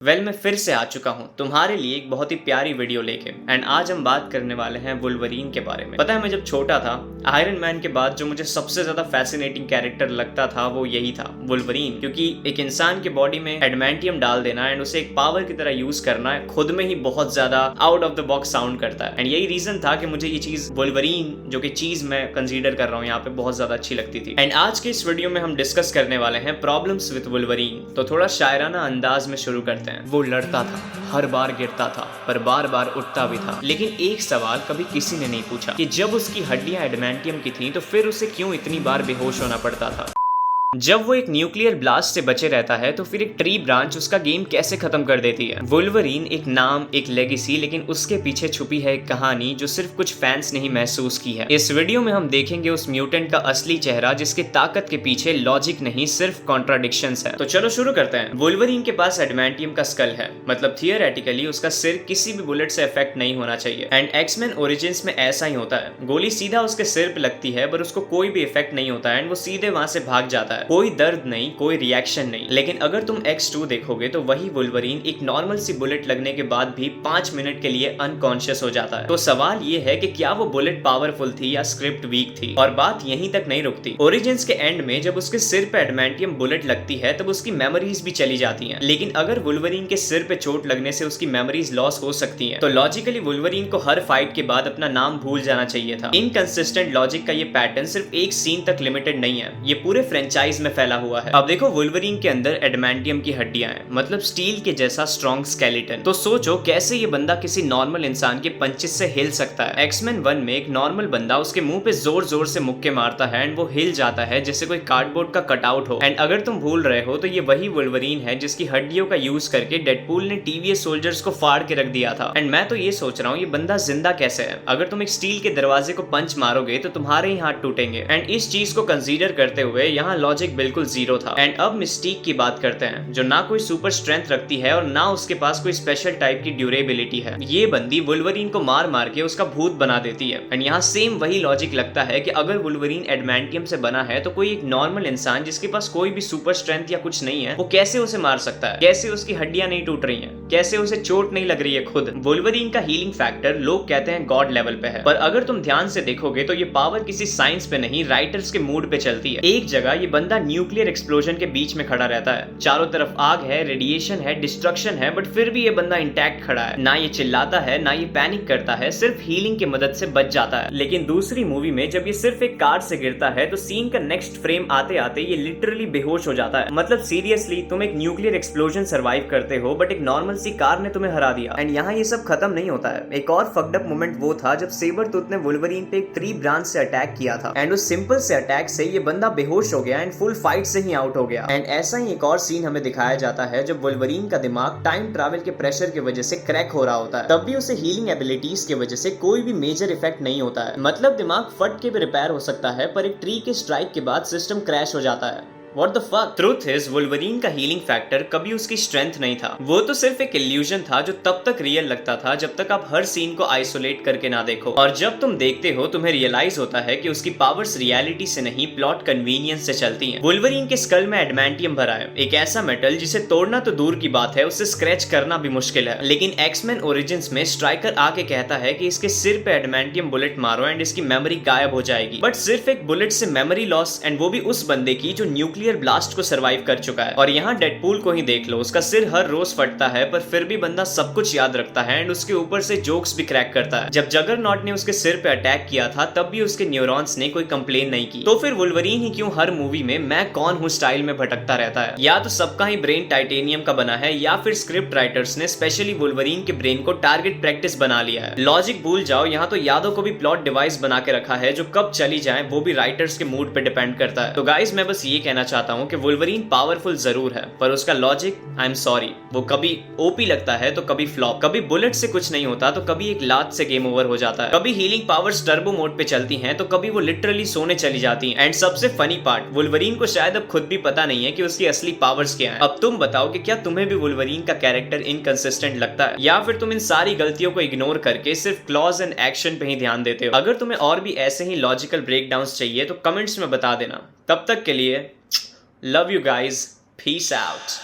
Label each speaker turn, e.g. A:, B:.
A: मैं फिर से आ चुका हूँ तुम्हारे लिए एक बहुत ही प्यारी वीडियो लेके। एंड आज हम बात करने वाले हैं वुल्वरीन के बारे में। पता है, मैं जब छोटा था, आयरन मैन के बाद जो मुझे सबसे ज्यादा फैसिनेटिंग कैरेक्टर लगता था वो यही था, वुल्वरीन। क्योंकि एक इंसान के बॉडी में एडमेंटियम डाल देना एंड उसे एक पावर की तरह यूज करना खुद में ही बहुत ज्यादा out of the box sound करता है। एंड यही रीजन था कि मुझे ये चीज वुल्वरीन, जो कि चीज मैं कंसीडर कर रहा हूँ यहाँ पे, बहुत ज्यादा अच्छी लगती थी। एंड आज के इस वीडियो में हम डिस्कस करने वाले हैं प्रॉब्लम्स विद वुल्वरीन। तो थोड़ा शायराना अंदाज में शुरू करते हैं। वो लड़ता था, हर बार गिरता था, पर बार बार उठता भी था। लेकिन एक सवाल कभी किसी ने नहीं पूछा कि जब उसकी हड्डियां एडमेंटियम की थीं तो फिर उसे क्यों इतनी बार बेहोश होना पड़ता था। जब वो एक न्यूक्लियर ब्लास्ट से बचे रहता है तो फिर एक ट्री ब्रांच उसका गेम कैसे खत्म कर देती है। वुल्वरीन एक नाम, एक लेगेसी, लेकिन उसके पीछे छुपी है एक कहानी जो सिर्फ कुछ फैंस ने ही महसूस की है। इस वीडियो में हम देखेंगे उस म्यूटेंट का असली चेहरा, जिसके ताकत के पीछे लॉजिक नहीं, सिर्फ कॉन्ट्राडिक्शंस है। तो चलो शुरू करते हैं। वुल्वरीन के पास एडमेंटियम का स्कल है, मतलब थियोरेटिकली उसका सिर किसी भी बुलेट से इफेक्ट नहीं होना चाहिए। एंड एक्समैन ओरिजिन्स में ऐसा ही होता है, गोली सीधा उसके सिर पे लगती है पर उसको कोई भी इफेक्ट नहीं होता है एंड वो सीधे वहां से भाग जाता है। कोई दर्द नहीं, कोई रिएक्शन नहीं। लेकिन अगर तुम X2 देखोगे तो वही वुल्वरीन एक नॉर्मल सी बुलेट लगने के बाद भी 5 मिनट के लिए अनकॉन्शियस हो जाता है। तो सवाल ये है कि क्या वो बुलेट पावरफुल थी या स्क्रिप्ट वीक थी। और बात यहीं तक नहीं रुकती। ओरिजिन्स के एंड में जब उसके सिर पे एडमेंटियम बुलेट लगती है तब उसकी मेमोरीज भी चली जाती हैं। लेकिन अगर वुल्वरीन के सिर पे चोट लगने से उसकी मेमोरीज लॉस हो सकती हैं, तो लॉजिकली वुल्वरीन को हर फाइट के बाद अपना नाम भूल जाना चाहिए था। इनकंसिस्टेंट लॉजिक का ये पैटर्न सिर्फ एक सीन तक लिमिटेड नहीं है, ये पूरे फ्रेंचाइज में फैला हुआ है। अब देखो, वुल्वरीन के अंदर एडमेंटियम की हड्डियां हैं, मतलब स्टील के जैसा स्ट्रॉन्ग स्केलेटन। तो सोचो कैसे ये बंदा किसी नॉर्मल इंसान के पंचेस से हिल सकता है। एक्समैन 1 में एक नॉर्मल बंदा उसके मुंह पे जोर जोर से मुक्के मारता है एंड वो हिल जाता है जैसे कोई कार्डबोर्ड का कटआउट हो। एंड अगर तुम भूल रहे हो तो ये वही वुल्वरीन है जिसकी हड्डियों का यूज करके डेडपूल ने टीवीएस सोल्जर्स को फाड़ के रख दिया था। एंड मैं तो ये सोच रहा हूँ, ये बंदा जिंदा कैसे है। अगर तुम एक स्टील के दरवाजे को पंच मारोगे तो तुम्हारे ही हाथ टूटेंगे। एंड इस चीज को कंसीडर करते हुए यहाँ लॉजिक बिल्कुल जीरो था। एंड अब मिस्टीक की बात करते हैं, जो ना कोई सुपर स्ट्रेंथ रखती है और ना उसके पास कोई स्पेशल टाइप की ड्यूरेबिलिटी है। ये बंदी वुल्वरीन को मार मार के उसका भूत बना देती है। एंड यहाँ सेम वही लॉजिक लगता है कि अगर वुल्वरीन एडमेंटियम से बना है तो कोई एक नॉर्मल इंसान जिसके पास कोई भी सुपर स्ट्रेंथ या कुछ नहीं है, वो कैसे उसे मार सकता है। कैसे उसकी हड्डियां नहीं टूट रही हैं, कैसे उसे चोट नहीं लग रही है खुद। वुल्वरीन का हीलिंग फैक्टर लोग कहते हैं गॉड लेवल पे है, पर अगर तुम ध्यान से देखोगे तो ये पावर किसी साइंस पे नहीं, राइटर्स के मूड पे चलती है। एक जगह ये बंदा न्यूक्लियर एक्सप्लोजन के बीच में खड़ा रहता है, चारों तरफ आग है, रेडिएशन है, डिस्ट्रक्शन है, बट फिर भी ये बंदा इंटैक्ट खड़ा है। ना ये चिल्लाता है, ना ये पैनिक करता है, सिर्फ हीलिंग की मदद से बच जाता है। लेकिन दूसरी मूवी में जब ये सिर्फ एक कार से गिरता है तो सीन का नेक्स्ट फ्रेम आते आते ये लिटरली बेहोश हो जाता है। मतलब सीरियसली, तुम एक न्यूक्लियर एक्सप्लोजन सर्वाइव करते हो बट एक नॉर्मल सी कार ने तुम्हें हरा दिया। एंड यहाँ ये सब खत्म नहीं होता है। एक और फक्ड अप मोमेंट वो था जब सेबरटूथ ने वुल्वरीन पे एक ट्री ब्रांच से अटैक किया था एंड उस सिंपल से अटैक से ये बंदा बेहोश हो गया एंड फुल फाइट से ही आउट हो गया। एंड ऐसा ही एक और सीन हमें दिखाया जाता है जब वुल्वरीन का दिमाग टाइम ट्रैवल के प्रेशर की वजह से क्रैक हो रहा होता है, तब भी उसे हीलिंग एबिलिटीज की वजह से कोई भी मेजर इफेक्ट नहीं होता है। मतलब दिमाग फट के भी रिपेयर हो सकता है, पर एक ट्री के स्ट्राइक के बाद सिस्टम क्रैश हो जाता है। What the fuck? Truth is, Wolverine का हीलिंग फैक्टर कभी उसकी स्ट्रेंथ नहीं था। वो तो सिर्फ एक इल्यूजन था जो तब तक रियल लगता था जब तक आप हर सीन को आइसोलेट करके ना देखो। और जब तुम देखते हो तुम्हें रियलाइज होता है कि उसकी पावर्स रियलिटी से नहीं, प्लॉट कन्वीनियंस से चलती हैं। वुल्वरीन के स्कल में एडमेंटियम भरा है, एक ऐसा मेटल जिसे तोड़ना तो दूर की बात है, उससे स्क्रैच करना भी मुश्किल है। लेकिन एक्समैन ओरिजिन्स में स्ट्राइकर आके कहता है कि इसके सिर पे एडमेंटियम बुलेट मारो एंड इसकी मेमोरी गायब हो जाएगी। बट सिर्फ एक बुलेट से मेमोरी लॉस, एंड वो भी उस बंदे की जो न्यूक्लियर ब्लास्ट को सर्वाइव कर चुका है। और यहाँ डेडपूल को ही देख लो, उसका सिर हर रोज फटता है पर फिर भी बंदा सब कुछ याद रखता है एंड उसके ऊपर से जोक्स भी क्रैक करता है। जब जगरनॉट ने उसके सिर पे अटैक किया था तब भी उसके न्यूरॉन्स ने कोई कंप्लेन नहीं की। तो फिर वुल्वरीन ही क्यों हर मूवी में मैं कौन हूँ स्टाइल में भटकता रहता है। या तो सबका ही ब्रेन टाइटेनियम का बना है, या फिर स्क्रिप्ट राइटर्स ने स्पेशली वुल्वरीन के ब्रेन को टारगेट प्रैक्टिस बना लिया है। लॉजिक भूल जाओ, यहाँ तो यादों को भी प्लॉट डिवाइस बना के रखा है जो कब चली जाए वो भी राइटर्स के मूड पे डिपेंड करता है। तो गाइस, मैं बस ये कहना चाहता हूँ कि वुल्वरीन पावरफुल जरूर है, पर उसका लॉजिक, आई एम सॉरी, वो कभी ओपी लगता है तो कभी फ्लॉप, कभी बुलेट से कुछ नहीं होता तो कभी एक लात से गेम ओवर हो जाता है, कभी हीलिंग पावर्स टर्बो मोड पे चलती हैं तो कभी वो लिटरली सोने चली जाती हैं। एंड सबसे फनी पार्ट, वुल्वरीन को शायद अब खुद भी पता नहीं है कि उसकी असली पावर्स क्या हैं। अब तुम बताओ कि क्या तुम्हें भी वुल्वरीन का कैरेक्टर इनकंसिस्टेंट लगता है, या फिर तुम इन सारी गलतियों को इग्नोर करके सिर्फ क्लॉज एंड एक्शन पे ही ध्यान देते हो। अगर तुम्हें और भी ऐसे ही लॉजिकल ब्रेकडाउन्स चाहिए तो कमेंट्स में बता देना। तब तक के लिए love you guys, peace out।